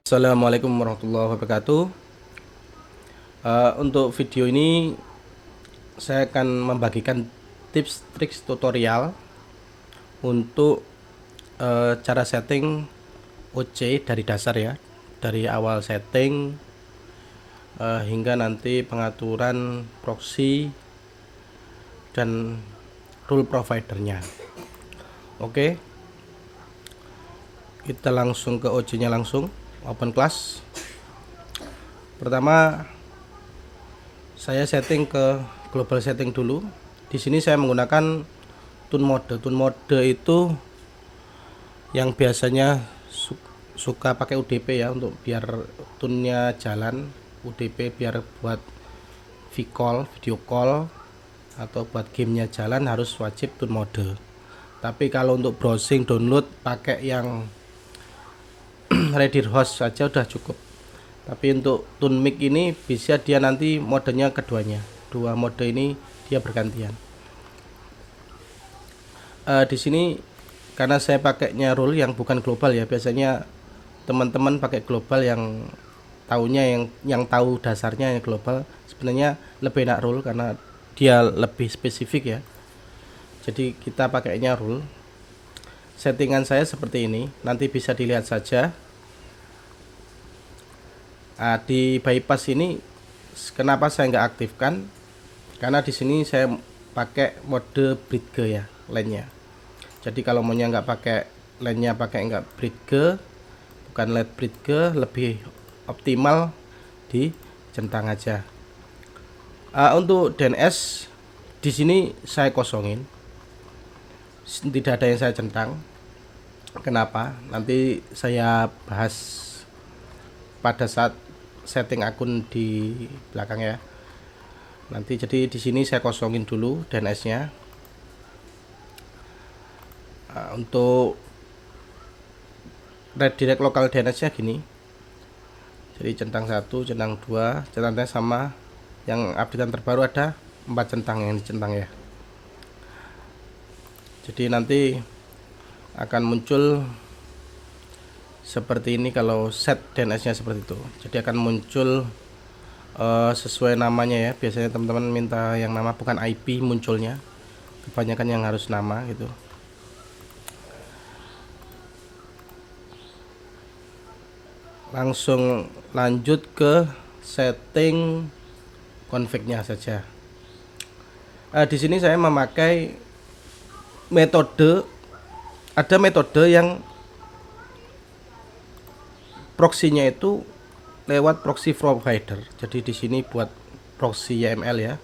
Assalamualaikum warahmatullahi wabarakatuh. Untuk video ini saya akan membagikan tips trik tutorial untuk cara setting OC dari dasar ya, dari awal setting hingga nanti pengaturan proxy dan rule providernya. Oke, kita langsung ke OC nya, langsung open class. Pertama saya setting ke global setting dulu. Di sini saya menggunakan tune mode. Tune mode itu yang biasanya suka pakai UDP ya, untuk biar tune-nya jalan. UDP biar buat video call atau buat gamenya jalan harus wajib tune mode. Tapi kalau untuk browsing download pakai yang ready host saja udah cukup. Tapi untuk tune mic ini bisa dia nanti modenya keduanya, dua mode ini dia bergantian. Di sini karena saya pakainya rule yang bukan global ya, biasanya teman-teman pakai global yang tahunya yang tahu dasarnya yang global. Sebenarnya lebih enak rule karena dia lebih spesifik ya. Jadi kita pakainya rule. Settingan saya seperti ini, nanti bisa dilihat saja. Di bypass ini kenapa saya nggak aktifkan? Karena di sini saya pakai mode bridge ya, line-nya. Jadi kalau maunya nggak pakai line-nya, pakai nggak bridge, bukan LED bridge, lebih optimal di centang aja. Untuk DNS di sini saya kosongin, tidak ada yang saya centang. Kenapa? Nanti saya bahas pada saat setting akun di belakang ya. Nanti jadi di sini saya kosongin dulu DNS-nya. Untuk redirect lokal DNS-nya gini. Jadi centang 1, centang 2, centangnya sama. Yang updatean terbaru ada 4 centang yang dicentang ya. Jadi nanti akan muncul seperti ini kalau set DNS-nya seperti itu. Jadi akan muncul sesuai namanya ya. Biasanya teman-teman minta yang nama, bukan IP munculnya. Kebanyakan yang harus nama gitu. Langsung lanjut ke setting config-nya saja. Di sini saya memakai ada metode yang proxy-nya itu lewat proxy provider. Jadi di sini buat proxy YML ya,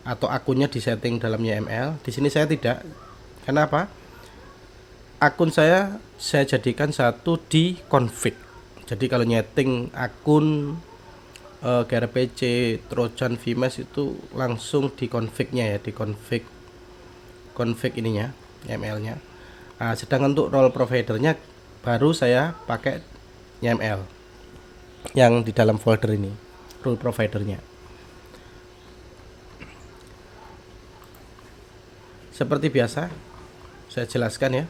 atau akunnya disetting dalam YML. Di sini saya tidak. Kenapa? Akun saya jadikan satu di config. Jadi kalau nyeting akun gRPC, Trojan, VMesh itu langsung di config-nya ya, di config ininya, YML-nya. Sedangkan untuk role providernya baru saya pakai YML yang di dalam folder ini, rule providernya. Seperti biasa saya jelaskan ya.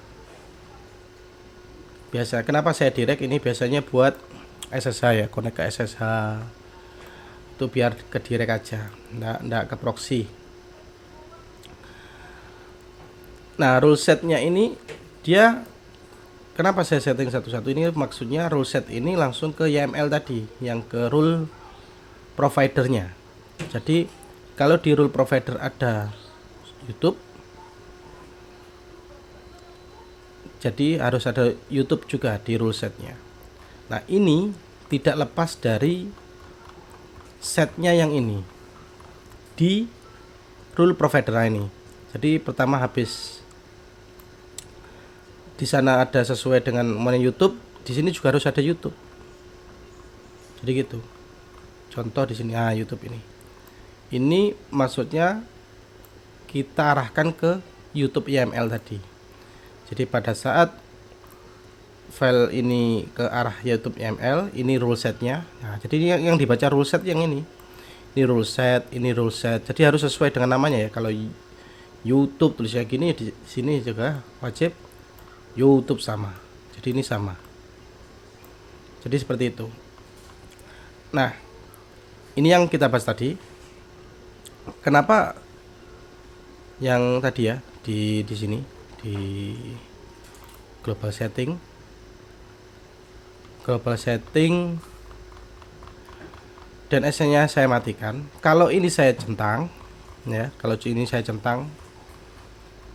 Biasa kenapa saya direct ini, biasanya buat SSH ya, connect ke SSH itu biar ke direct aja, enggak ke proxy. Nah, rule setnya ini dia, kenapa saya setting satu-satu ini, maksudnya rule set ini langsung ke YML tadi, yang ke rule providernya. Jadi kalau di rule provider ada YouTube, jadi harus ada YouTube juga di rule setnya. Nah, ini tidak lepas dari setnya yang ini di rule provider ini. Jadi pertama habis di sana ada sesuai dengan mana YouTube, di sini juga harus ada YouTube. Jadi gitu. Contoh di sini YouTube ini. Ini maksudnya kita arahkan ke YouTube YML tadi. Jadi pada saat file ini ke arah YouTube YML, ini rule setnya. Nah, jadi yang dibaca rule set yang ini. Ini rule set, ini rule set. Jadi harus sesuai dengan namanya ya. Kalau YouTube tulisnya gini, di sini juga wajib YouTube sama. Jadi ini sama. Jadi seperti itu. Nah, ini yang kita bahas tadi. Kenapa yang tadi ya di sini di global setting DNS-nya saya matikan. Kalau ini saya centang ya,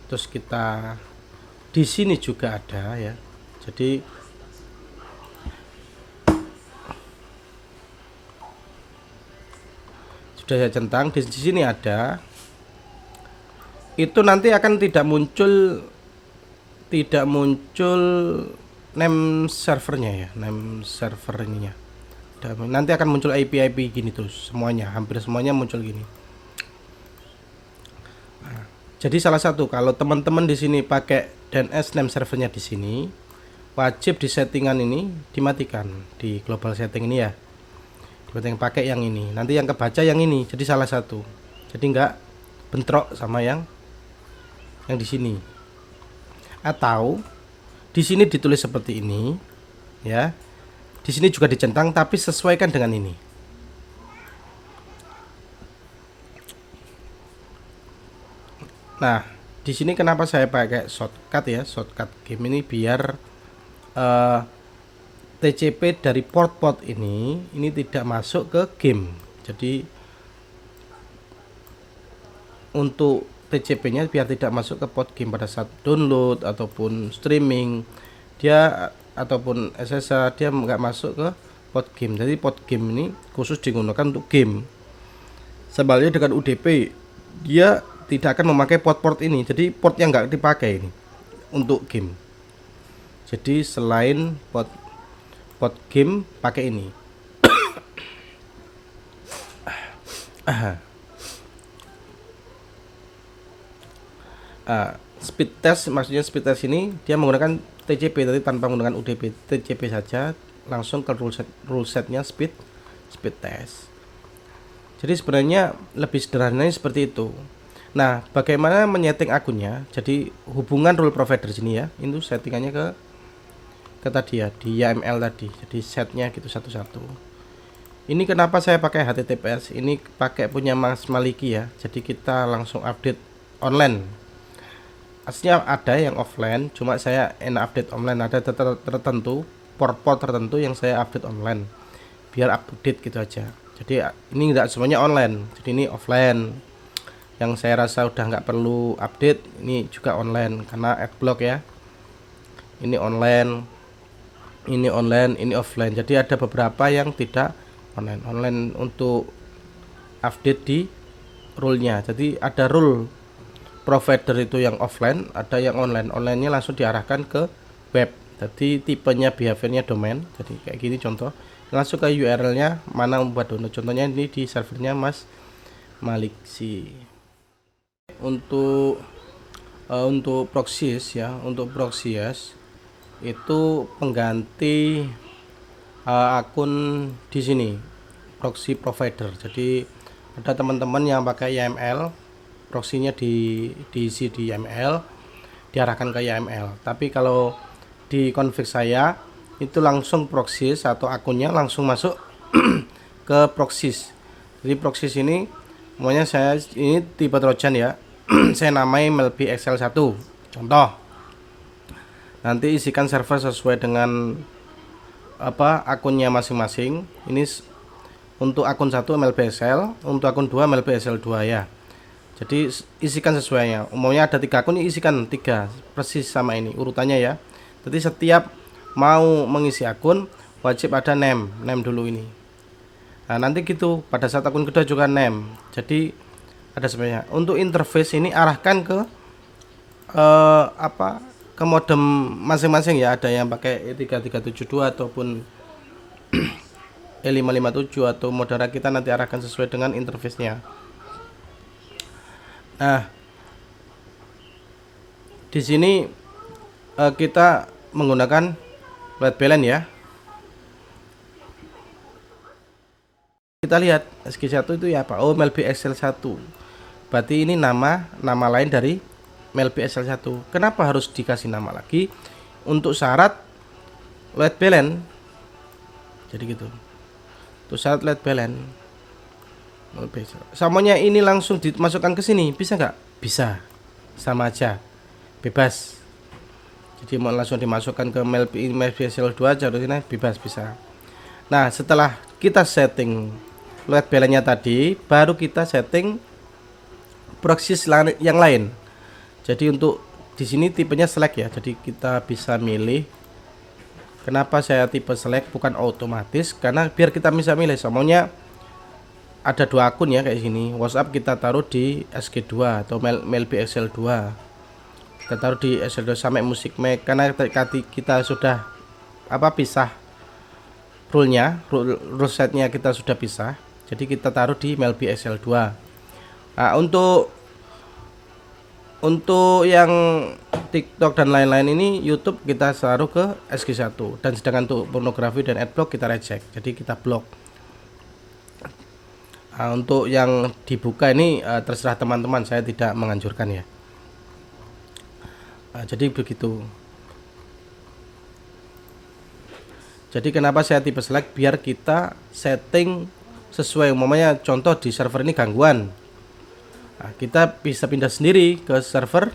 terus kita di sini juga ada ya. Jadi sudah saya centang, di sini ada. Itu nanti akan tidak muncul name servernya ya, name server ininya. Nanti akan muncul IP gini tuh semuanya, hampir semuanya muncul gini. Nah, jadi salah satu kalau teman-teman di sini pakai DNS name servernya di sini, wajib di settingan ini dimatikan di global setting ini ya. Yang pakai yang ini, nanti yang kebaca yang ini. Jadi salah satu. Jadi enggak bentrok sama yang di sini. Atau di sini ditulis seperti ini ya. Di sini juga dicentang tapi sesuaikan dengan ini. Nah, di sini kenapa saya pakai shortcut ya, shortcut game ini biar TCP dari port ini tidak masuk ke game. Jadi untuk TCP-nya biar tidak masuk ke port game pada saat download ataupun streaming dia ataupun SSH dia nggak masuk ke port game. Jadi port game ini khusus digunakan untuk game. Sebaliknya dengan UDP dia tidak akan memakai port ini. Jadi port yang nggak dipakai ini untuk game. Jadi selain port game pakai ini. Speed test, maksudnya speed test ini dia menggunakan TCP tadi tanpa menggunakan UDP, TCP saja langsung ke rule setnya speed test. Jadi sebenarnya lebih sederhananya seperti itu. Nah, bagaimana menyeting akunnya? Jadi hubungan role provider sini ya, itu settingannya ke tadi ya di YAML tadi. Jadi setnya gitu satu-satu. Ini kenapa saya pakai HTTPS? Ini pakai punya Mas Maliki ya. Jadi kita langsung update online. Aslinya ada yang offline, cuma saya enak update online. Ada tertentu port tertentu yang saya update online biar update gitu aja. Jadi ini tidak semuanya online, jadi ini offline. Yang saya rasa udah nggak perlu update ini juga online karena adblock ya. Ini online, ini offline. Jadi ada beberapa yang tidak online untuk update di rule-nya. Jadi ada rule provider itu yang offline, ada yang online. Onlinenya langsung diarahkan ke web. Jadi tipenya behaviornya domain. Jadi kayak gini contoh. Langsung ke URL-nya mana membuat download. Contohnya ini di servernya Mas Maliksi. Untuk proxies ya, untuk proxies itu pengganti akun di sini proxy provider. Jadi ada teman-teman yang pakai YAML, proxy-nya diisi di YAML, diarahkan ke YAML. Tapi kalau di config saya itu langsung proxies atau akunnya langsung masuk ke proxies. Jadi proxies ini semuanya saya ini tipe Trojan ya. Saya namai Melby Excel 1 contoh. Nanti isikan server sesuai dengan akunnya masing-masing. Ini untuk akun 1 MLB Excel, untuk akun 2 MLB Excel 2 ya. Jadi isikan sesuainya. Umumnya ada 3 akun, isikan 3 persis sama ini urutannya ya. Jadi setiap mau mengisi akun wajib ada name dulu ini. Nah, nanti gitu pada saat akun kedua juga name. Jadi ada sebenarnya untuk interface ini arahkan ke ke modem masing-masing ya. Ada yang pakai E3372 ataupun E557 atau modem kita nanti arahkan sesuai dengan interface-nya. Nah, di sini kita menggunakan load balance ya. Kita lihat SG1 itu ya apa? Oh, Melby Excel 1. Berarti ini nama lain dari Melby Excel 1. Kenapa harus dikasih nama lagi? Untuk syarat load balance Jadi gitu. Tuh saat LED balance. Samanya ini langsung dimasukkan ke sini, bisa nggak? Bisa. Sama aja. Bebas. Jadi mau langsung dimasukkan ke MLP SL2 jalur ini bebas bisa. Nah, setelah kita setting LED balance-nya tadi, baru kita setting proxy yang lain. Jadi untuk di sini tipenya select ya. Jadi kita bisa milih. Kenapa saya tipe select bukan otomatis? Karena biar kita bisa milih. Semuanya ada 2 akun ya kayak sini. WhatsApp kita taruh di SG2 atau Melby XL2. Kita taruh di XL2 sampai musik Mac karena kita sudah pisah rule setnya kita sudah pisah. Jadi kita taruh di Melby XL2. Nah, untuk yang TikTok dan lain-lain ini YouTube kita taruh ke SG1, dan sedangkan untuk pornografi dan adblock kita reject. Jadi kita blok. Nah, untuk yang dibuka ini terserah teman-teman, saya tidak menganjurkan ya. Nah, jadi begitu. Jadi kenapa saya tipe select? Biar kita setting sesuai. Umpamanya contoh di server ini gangguan. Nah, kita bisa pindah sendiri ke server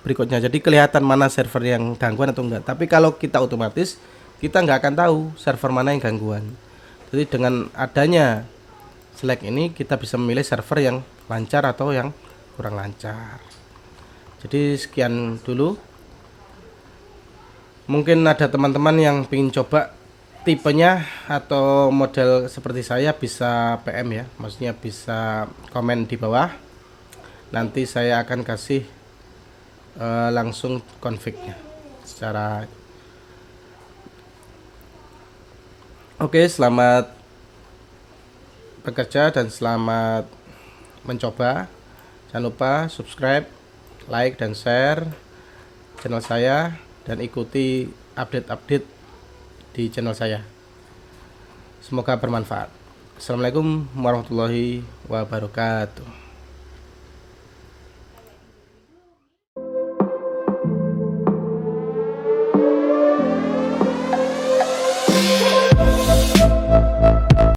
berikutnya. Jadi kelihatan mana server yang gangguan atau enggak. Tapi kalau kita otomatis, kita nggak akan tahu server mana yang gangguan. Jadi dengan adanya select ini kita bisa memilih server yang lancar atau yang kurang lancar. Jadi sekian dulu. Mungkin ada teman-teman yang ingin coba tipenya atau model seperti saya, bisa PM ya. Maksudnya bisa komen di bawah. Nanti saya akan kasih langsung config-nya secara. Oke, selamat bekerja dan selamat mencoba. Jangan lupa subscribe, like, dan share channel saya, dan ikuti update-update di channel saya. Semoga bermanfaat. Assalamualaikum warahmatullahi wabarakatuh.